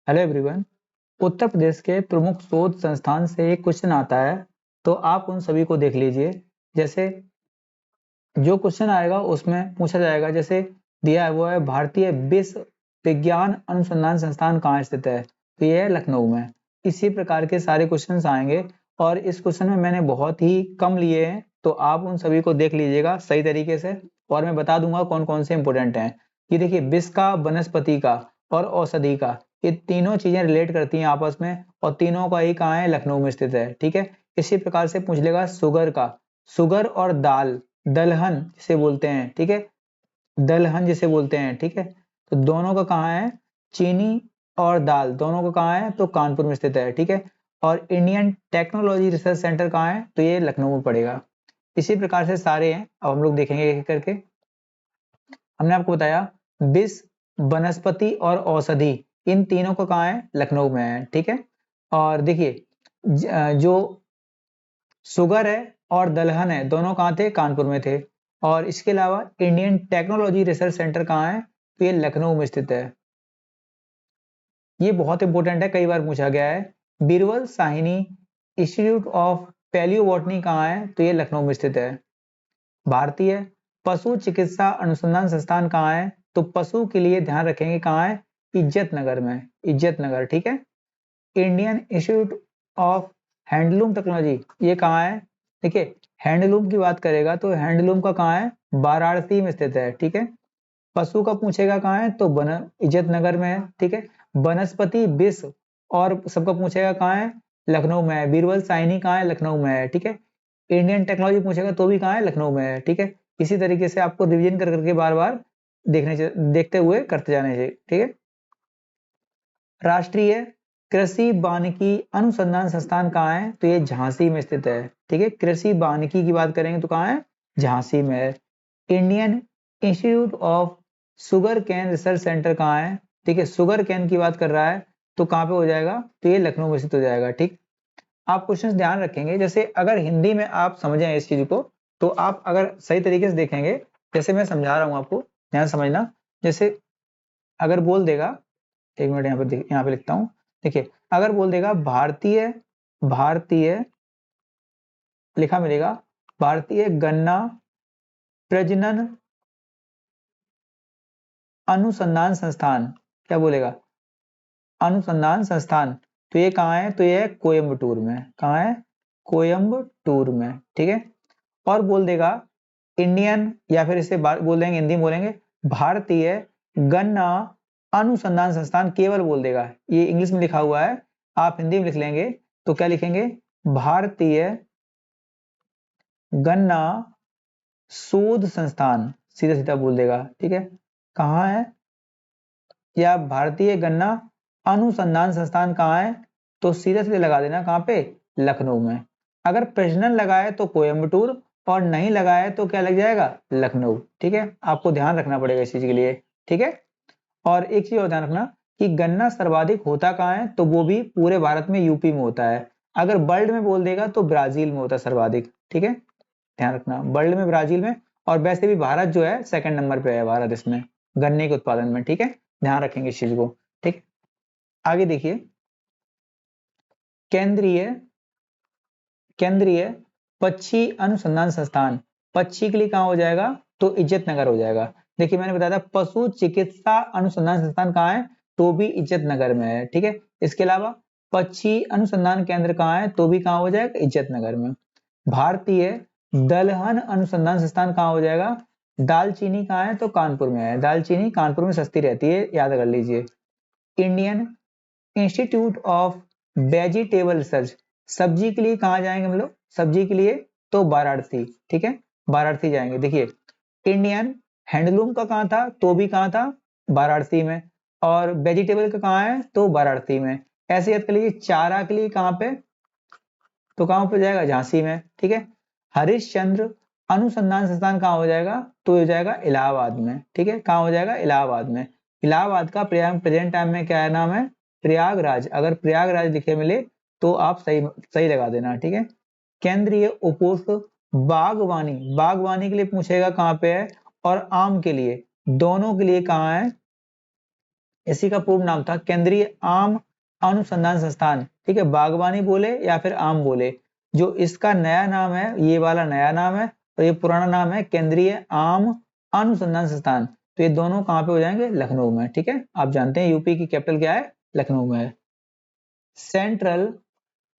Hello everyone. Uttar Pradesh के प्रमुख शोध संस्थान से एक क्वेश्चन आता है, तो आप उन सभी को देख लीजिए। जैसे जो क्वेश्चन आएगा उसमें पूछा जाएगा, जैसे दिया है वो है भारतीय विश्व विज्ञान अनुसंधान संस्थान कहाँ स्थित है, तो ये है लखनऊ में। इसी प्रकार के सारे क्वेश्चंस आएंगे और इस क्वेश्चन में मैंने बहुत ही कम लिए हैं, तो आप उन सभी को देख लीजिएगा सही तरीके से और मैं बता दूंगा कौन कौन से इंपोर्टेंट हैं। ये देखिए, विश्व का, वनस्पति का और औषधि का, ये तीनों चीजें रिलेट करती हैं आपस में और तीनों का ही कहाँ है, लखनऊ में स्थित है। ठीक है। इसी प्रकार से पूछ लेगा शुगर का, शुगर और दाल, दलहन जिसे बोलते हैं। ठीक है, दलहन जिसे बोलते हैं। ठीक है, तो दोनों का कहाँ है, चीनी और दाल दोनों का कहाँ है, तो कानपुर में स्थित है। ठीक है, और इंडियन टेक्नोलॉजी रिसर्च सेंटर कहाँ है, तो ये लखनऊ में पड़ेगा। इसी प्रकार से सारे हैं, अब हम लोग देखेंगे एक एक करके। हमने आपको बताया विश्व, वनस्पति और औषधि, इन तीनों का कहाँ है, लखनऊ में है। ठीक है, और देखिए जो शुगर है और दलहन है दोनों कहाँ थे, कानपुर में थे। और इसके अलावा इंडियन टेक्नोलॉजी रिसर्च सेंटर कहाँ है, तो ये लखनऊ में स्थित है। ये बहुत इंपॉर्टेंट है, कई बार पूछा गया है। Birbal Sawhney institute of palaeobotany कहाँ है, तो ये लखनऊ में स्थित है। भारतीय पशु चिकित्सा अनुसंधान संस्थान कहाँ है, तो पशु के लिए ध्यान रखेंगे कहाँ है, इज्जत नगर में, इज्जत नगर। ठीक है। Indian institute of handloom technology, ये कहाँ है, देखिए हैंडलूम की बात करेगा तो हैंडलूम का कहाँ है, वाराणसी में स्थित है। ठीक है। पशु का पूछेगा कहाँ है, तो इज्जत नगर में है। ठीक है। वनस्पति विश्व और सबका पूछेगा कहाँ है, लखनऊ में है। बीरबल साइनी कहाँ है, लखनऊ में है। ठीक है। इंडियन टेक्नोलॉजी पूछेगा तो भी कहाँ है, लखनऊ में है। ठीक है। इसी तरीके से आपको रिवीजन कर करके बार बार देखते हुए करते जाने चाहिए। ठीक है। राष्ट्रीय कृषि वानिकी अनुसंधान संस्थान कहाँ है, तो ये झांसी में स्थित है। ठीक है। कृषि वानिकी की बात करेंगे तो कहाँ है, झांसी में है। Indian institute of sugar cane research centre कहाँ है, ठीक है, शुगर कैन की बात कर रहा है तो कहाँ पे हो जाएगा, तो ये लखनऊ में स्थित हो जाएगा। ठीक। आप क्वेश्चन ध्यान रखेंगे, जैसे अगर हिंदी में आप समझें इस चीज को तो आप अगर सही तरीके से देखेंगे, जैसे मैं समझा रहा हूँ आपको, ध्यान समझना। जैसे अगर बोल देगा, एक मिनट यहाँ पे लिखता हूँ। देखिए, अगर बोल देगा भारतीय, भारतीय लिखा मिलेगा, भारतीय गन्ना प्रजनन अनुसंधान संस्थान, क्या बोलेगा, अनुसंधान संस्थान, तो ये कहाँ है, तो ये है कोयम्बटूर में। कहाँ है, कोयम्बटूर में। ठीक है। और बोल देगा इंडियन, या फिर इसे बोल देंगे, हिंदी में बोलेंगे भारतीय गन्ना अनुसंधान संस्थान, केवल बोल देगा। ये इंग्लिश में लिखा हुआ है, आप हिंदी में लिख लेंगे तो क्या लिखेंगे, भारतीय गन्ना शोध संस्थान, सीधा सीधा बोल देगा। ठीक है। कहाँ है, या भारतीय गन्ना अनुसंधान संस्थान कहाँ है, तो सीधे सीधे लगा देना कहाँ पे, लखनऊ में। अगर प्रजनन लगाए तो कोयम्बटूर और नहीं लगाए तो क्या लग जाएगा, लखनऊ। ठीक है, आपको ध्यान रखना पड़ेगा इस चीज के लिए। ठीक है। और एक चीज और ध्यान रखना कि गन्ना सर्वाधिक होता कहाँ है, तो वो भी पूरे भारत में यूपी में होता है। अगर वर्ल्ड में बोल देगा तो ब्राजील में होता है सर्वाधिक। ठीक है, ध्यान रखना, वर्ल्ड में ब्राजील में। और वैसे भी भारत जो है सेकंड नंबर पे है, भारत इसमें गन्ने के उत्पादन में। ठीक है, ध्यान रखेंगे इस चीज को। ठीक, आगे देखिए, केंद्रीय, केंद्रीय पक्षी अनुसंधान संस्थान, पक्षी के लिए कहाँ हो जाएगा, तो इज्जत नगर हो जाएगा। देखिए मैंने बताया था पशु चिकित्सा अनुसंधान संस्थान कहाँ है, तो भी इज्जत नगर में है। ठीक है। इसके अलावा पक्षी अनुसंधान केंद्र कहाँ है, तो भी कहाँ हो जाएगा, इज्जत नगर में। भारतीय दलहन अनुसंधान संस्थान कहाँ हो जाएगा, दालचीनी कहाँ है, तो कानपुर में है। दालचीनी कानपुर में सस्ती रहती है, याद कर लीजिए। Indian institute of vegetable research, सब्जी के लिए कहाँ जाएंगे हम लोग, सब्जी के लिए तो वाराणसी। ठीक है, वाराणसी जाएंगे। देखिए इंडियन हैंडलूम का कहाँ था, तो भी कहाँ था, वाराणसी में। और वेजिटेबल का कहाँ है, तो वाराणसी में। ऐसे याद कर लीजिए, चारा के लिए कहाँ पे, तो कहाँ पे जाएगा, झांसी में। ठीक है। हरिश्चंद्र अनुसंधान संस्थान कहाँ हो जाएगा, तो हो जाएगा इलाहाबाद में। ठीक है, कहाँ हो जाएगा, इलाहाबाद में। इलाहाबाद का प्रेजेंट टाइम में क्या है, नाम है प्रयागराज। अगर प्रयागराज लिखे मिले तो आप सही सही लगा देना। ठीक है। केंद्रीय उपोष्ण बागवानी, बागवानी के लिए पूछेगा कहाँ पे है, और आम के लिए, दोनों के लिए कहाँ है, इसी का पूर्ण नाम था केंद्रीय आम अनुसंधान संस्थान। ठीक है, बागवानी बोले या फिर आम बोले, जो इसका नया नाम है, ये वाला नया नाम है और ये पुराना नाम है केंद्रीय आम अनुसंधान संस्थान। तो ये दोनों कहाँ पे हो जाएंगे? लखनऊ में। ठीक है, आप जानते हैं यूपी की कैपिटल क्या है? लखनऊ में है। Central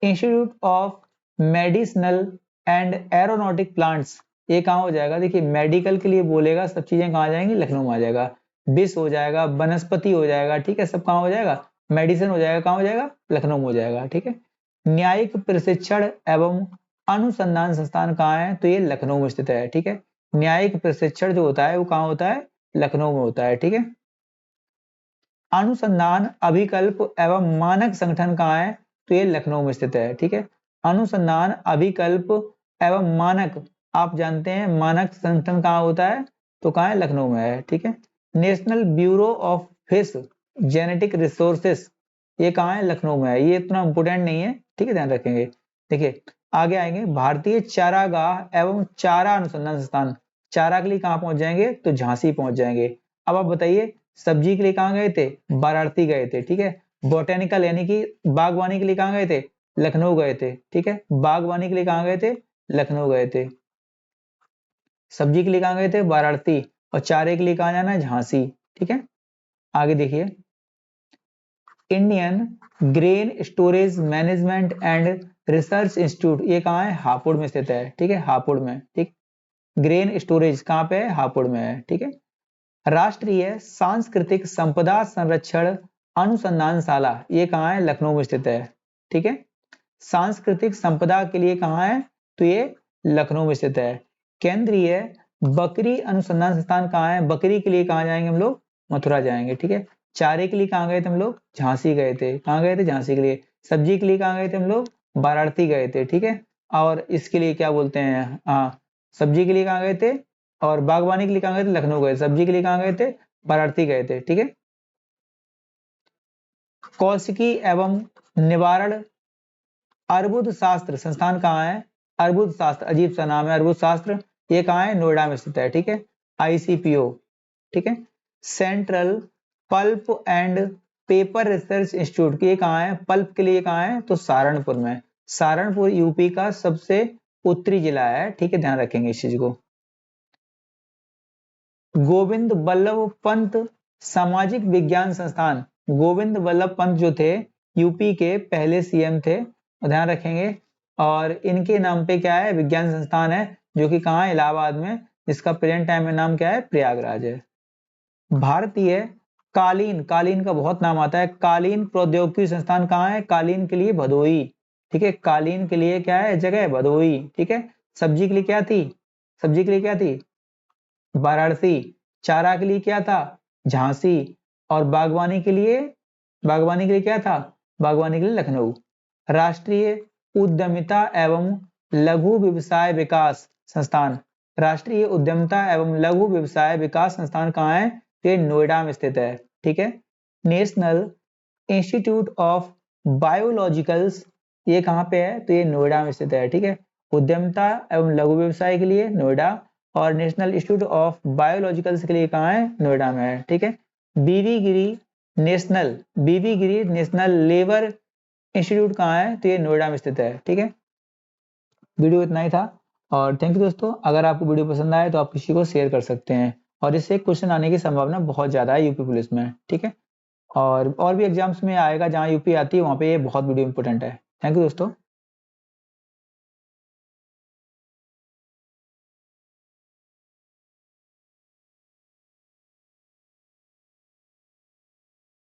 institute of medicinal and aeronautic plants, ये कहाँ हो जाएगा? देखिए मेडिकल के लिए बोलेगा, सब चीजें कहाँ आ जाएंगी? लखनऊ में आ जाएगा। विष हो जाएगा, वनस्पति हो जाएगा, ठीक है, सब कहाँ हो जाएगा? मेडिसिन हो जाएगा, कहाँ हो जाएगा? लखनऊ में हो जाएगा। ठीक है, न्यायिक प्रशिक्षण एवं अनुसंधान संस्थान कहाँ है? तो ये लखनऊ में स्थित है। ठीक है, न्यायिक प्रशिक्षण जो होता है वो कहाँ होता है? लखनऊ में होता है। ठीक है, अनुसंधान अभिकल्प एवं मानक संगठन कहाँ है? तो ये लखनऊ में स्थित है। ठीक है, अनुसंधान अभिकल्प एवं मानक, आप जानते हैं मानक संगठन कहाँ होता है? तो कहाँ है? लखनऊ में है। ठीक है, national bureau of fish genetic resources, ये कहाँ है? लखनऊ में है। ये इतना इंपोर्टेंट नहीं है, ठीक है, ध्यान रखेंगे। देखिए आगे आएंगे, भारतीय चारागाह एवं चारा अनुसंधान संस्थान, चारा के लिए कहाँ पहुंच जाएंगे? तो झांसी पहुंच जाएंगे। अब आप बताइए सब्जी के लिए कहाँ गए थे? वाराणसी गए थे। ठीक है, बोटेनिकल यानी कि बागवानी के लिए कहाँ गए थे? लखनऊ गए थे। ठीक है, बागवानी के लिए कहाँ गए थे? लखनऊ गए थे। सब्जी के लिए कहाँ गए थे? वाराणसी। और चारे के लिए कहाँ जाना है? झांसी। ठीक है, आगे देखिए, Indian grain storage management and research institute, ये कहाँ है? हापुड़ में स्थित है। ठीक है, हापुड़ में। ठीक, ग्रेन स्टोरेज कहाँ पे है? हापुड़ में है। ठीक है, राष्ट्रीय सांस्कृतिक संपदा संरक्षण अनुसंधानशाला, ये कहाँ है? लखनऊ में स्थित है। ठीक है, सांस्कृतिक संपदा के लिए कहाँ है? तो ये लखनऊ में स्थित है। केंद्रीय बकरी अनुसंधान संस्थान कहाँ है? बकरी के लिए कहाँ जाएंगे हम लोग? मथुरा जाएंगे। ठीक है, चारे के लिए कहाँ गए थे हम लोग? झांसी गए थे। कहाँ गए थे? झांसी के लिए। सब्जी के लिए कहाँ गए थे हम लोग? वाराणसी गए थे। ठीक है, और इसके लिए क्या बोलते हैं, हाँ, सब्जी के लिए कहाँ गए थे? और बागवानी के लिए कहाँ गए थे? लखनऊ गए। सब्जी के लिए कहाँ गए थे? वाराणसी गए थे। ठीक है, कौशिकी एवं निवारण अर्बुद शास्त्र संस्थान कहाँ है? अर्बुद शास्त्र, अजीब सा नाम है, अर्बुद शास्त्र, ये कहाँ है? नोएडा में स्थित है। ठीक है, ICPO। ठीक है, central pulp and paper research institute, ये कहाँ है? पल्प के लिए कहाँ है? तो सहारनपुर में। सहारनपुर यूपी का सबसे उत्तरी जिला है। ठीक है, ध्यान रखेंगे इस चीज को। गोविंद बल्लभ पंत सामाजिक विज्ञान संस्थान, गोविंद बल्लभ पंत जो थे यूपी के पहले CM थे, ध्यान रखेंगे। और इनके नाम पे क्या है? विज्ञान संस्थान है, जो कि कहाँ है? इलाहाबाद में, जिसका प्रेजेंट टाइम में नाम क्या है? प्रयागराज है। भारतीय कालीन, कालीन का बहुत नाम आता है, कालीन प्रौद्योगिकी संस्थान कहाँ है? कालीन के लिए भदोई। ठीक है, कालीन के लिए क्या है? जगह भदोई। ठीक है, सब्जी के लिए क्या थी? सब्जी के लिए क्या थी? वाराणसी। चारा के लिए क्या था? झांसी। और बागवानी के लिए, बागवानी के लिए क्या था? बागवानी के लिए लखनऊ। राष्ट्रीय उद्यमिता एवं लघु व्यवसाय विकास संस्थान, राष्ट्रीय उद्यमिता एवं लघु व्यवसाय विकास संस्थान कहाँ है? ये नोएडा में स्थित है। ठीक है, नेशनल इंस्टीट्यूट ऑफ बायोलॉजिकल्स, ये कहाँ पे है? तो ये नोएडा में स्थित है। ठीक है, उद्यमिता एवं लघु व्यवसाय के लिए नोएडा, और नेशनल इंस्टीट्यूट ऑफ बायोलॉजिकल्स के लिए कहाँ है? नोएडा में है। ठीक है, बीवी गिरी नेशनल, बीवी गिरी नेशनल लेबर इंस्टीट्यूट कहाँ है? तो ये नोएडा में स्थित है। ठीक है, वीडियो इतना ही था, और थैंक यू दोस्तों। अगर आपको वीडियो पसंद आए तो आप किसी को शेयर कर सकते हैं, और इससे क्वेश्चन आने की संभावना बहुत ज़्यादा है यूपी पुलिस में। ठीक है, और भी एग्जाम्स में आएगा, जहाँ यूपी आती है वहाँ पे ये बहुत वीडियो इंपॉर्टेंट है। थैंक यू दोस्तों।